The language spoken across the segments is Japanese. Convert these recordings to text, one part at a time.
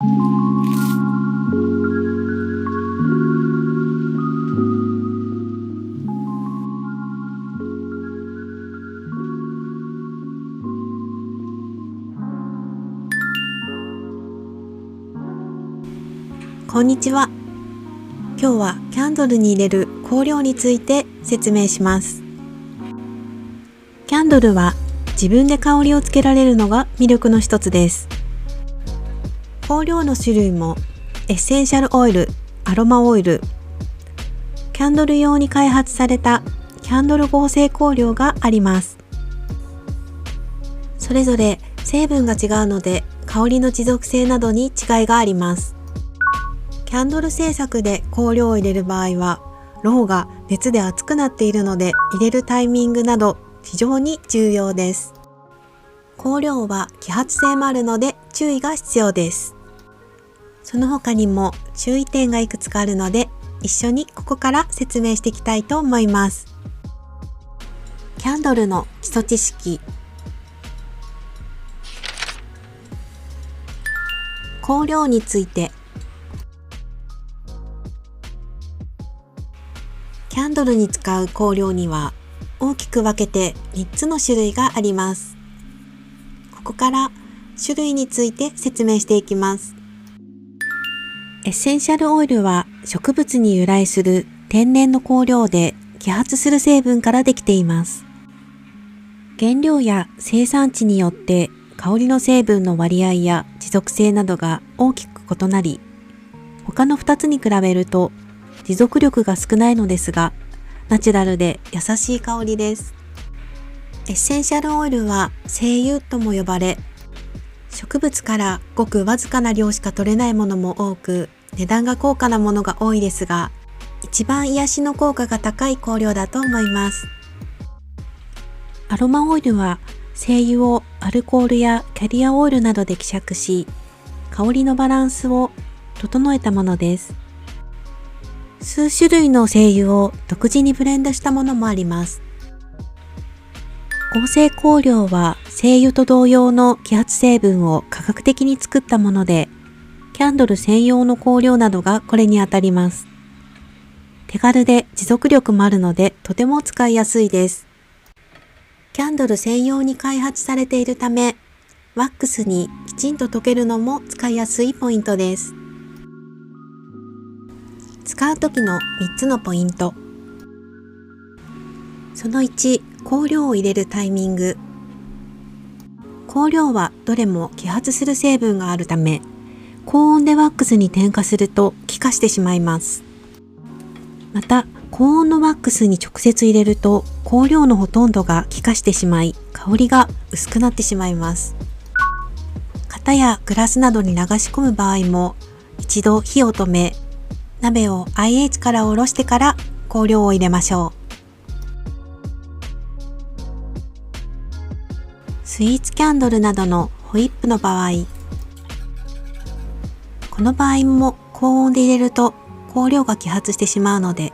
こんにちは。今日はキャンドルに入れる香料について説明します。キャンドルは自分で香りをつけられるのが魅力の一つです。香料の種類もエッセンシャルオイル、アロマオイル、キャンドル用に開発されたキャンドル合成香料があります。それぞれ成分が違うので香りの持続性などに違いがあります。キャンドル製作で香料を入れる場合は、ろうが熱で熱くなっているので入れるタイミングなど非常に重要です。香料は揮発性もあるので注意が必要です。その他にも注意点がいくつかあるので、一緒にここから説明していきたいと思います。キャンドルの基礎知識。香料について。キャンドルに使う香料には大きく分けて3つの種類があります。ここから種類について説明していきます。エッセンシャルオイルは植物に由来する天然の香料で揮発する成分からできています。原料や生産地によって香りの成分の割合や持続性などが大きく異なり、他の2つに比べると持続力が少ないのですが、ナチュラルで優しい香りです。エッセンシャルオイルは精油とも呼ばれ、植物からごくわずかな量しか取れないものも多く、値段が高価なものが多いですが、一番癒しの効果が高い香料だと思います。アロマオイルは精油をアルコールやキャリアオイルなどで希釈し、香りのバランスを整えたものです。数種類の精油を独自にブレンドしたものもあります。合成香料は精油と同様の揮発成分を科学的に作ったもので、キャンドル専用の香料などがこれにあたります。手軽で持続力もあるのでとても使いやすいです。キャンドル専用に開発されているため、ワックスにきちんと溶けるのも使いやすいポイントです。使う時の3つのポイント。その1、香料を入れるタイミング。香料はどれも揮発する成分があるため、高温でワックスに点火すると気化してしまいます。また、高温のワックスに直接入れると香料のほとんどが気化してしまい、香りが薄くなってしまいます。型やグラスなどに流し込む場合も、一度火を止め、鍋を IH から下ろしてから香料を入れましょう。スイーツキャンドルなどのホイップの場合、この場合も高温で入れると香料が揮発してしまうので、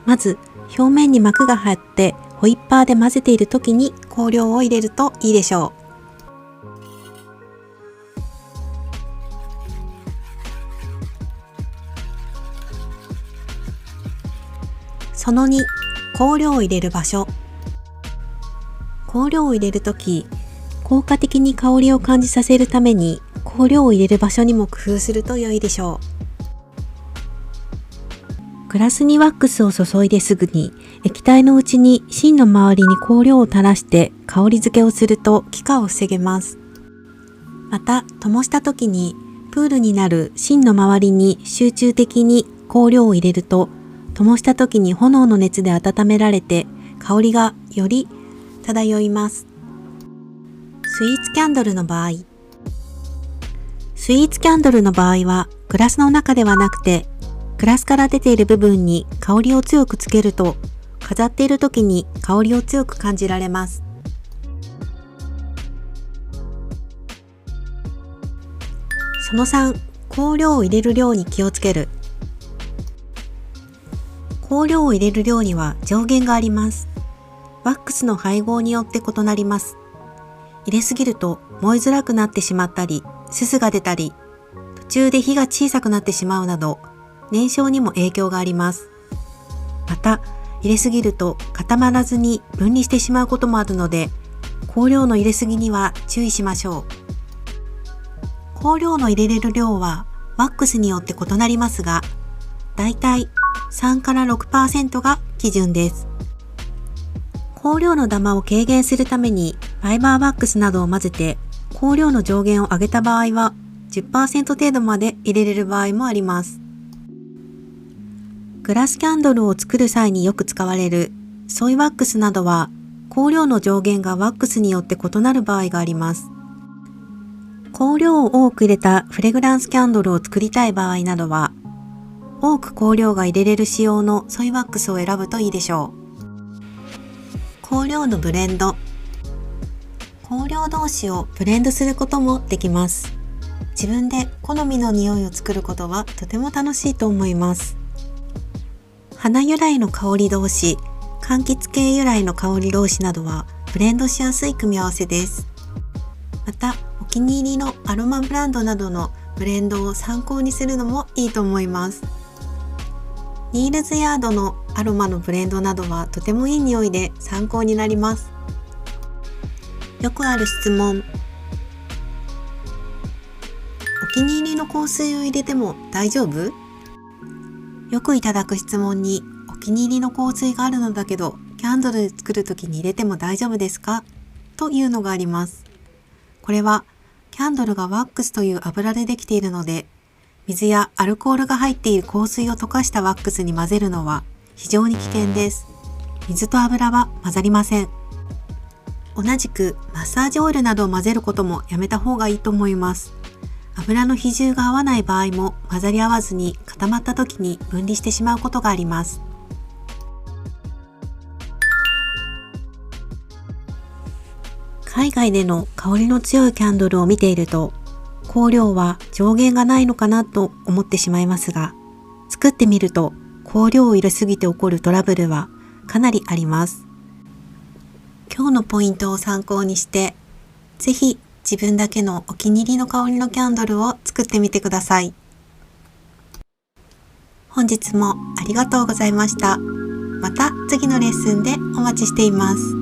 まず表面に膜が張ってホイッパーで混ぜている時に香料を入れるといいでしょう。その2、香料を入れる場所。香料を入れるとき、効果的に香りを感じさせるために、香料を入れる場所にも工夫すると良いでしょう。グラスにワックスを注いですぐに、液体のうちに芯の周りに香料を垂らして香り付けをすると気化を防げます。また、灯したときに、プールになる芯の周りに集中的に香料を入れると、灯した時に炎の熱で温められて香りがより漂います。スイーツキャンドルの場合はグラスの中ではなくて、グラスから出ている部分に香りを強くつけると、飾っている時に香りを強く感じられます。その3、香料を入れる量に気をつける。香料を入れる量には上限があります。ワックスの配合によって異なります。入れすぎると燃えづらくなってしまったり、すすが出たり、途中で火が小さくなってしまうなど、燃焼にも影響があります。また、入れすぎると固まらずに分離してしまうこともあるので、香料の入れすぎには注意しましょう。香料の入れれる量はワックスによって異なりますが、だいたい3から 6% が基準です。香料のダマを軽減するためにファイバーワックスなどを混ぜて香料の上限を上げた場合は 10% 程度まで入れれる場合もあります。グラスキャンドルを作る際によく使われるソイワックスなどは香料の上限がワックスによって異なる場合があります。香料を多く入れたフレグランスキャンドルを作りたい場合などは、多く香料が入れれる仕様のソイワックスを選ぶといいでしょう。香料のブレンド。香料同士をブレンドすることもできます。自分で好みの匂いを作ることはとても楽しいと思います。花由来の香り同士、柑橘系由来の香り同士などはブレンドしやすい組み合わせです。また、お気に入りのアロマブランドなどのブレンドを参考にするのもいいと思います。ニールズヤードのアロマのブレンドなどはとてもいい匂いで参考になります。よくある質問。お気に入りの香水を入れても大丈夫？よくいただく質問に、お気に入りの香水があるのだけど、キャンドル作るときに入れても大丈夫ですか？というのがあります。これは、キャンドルがワックスという油でできているので、水やアルコールが入っている香水を溶かしたワックスに混ぜるのは非常に危険です。水と油は混ざりません。同じくマッサージオイルなどを混ぜることもやめた方がいいと思います。油の比重が合わない場合も混ざり合わずに固まった時に分離してしまうことがあります。海外での香りの強いキャンドルを見ていると、香料は上限がないのかなと思ってしまいますが、作ってみると香料を入れすぎて起こるトラブルはかなりあります。今日のポイントを参考にして、ぜひ自分だけのお気に入りの香りのキャンドルを作ってみてください。本日もありがとうございました。また次のレッスンでお待ちしています。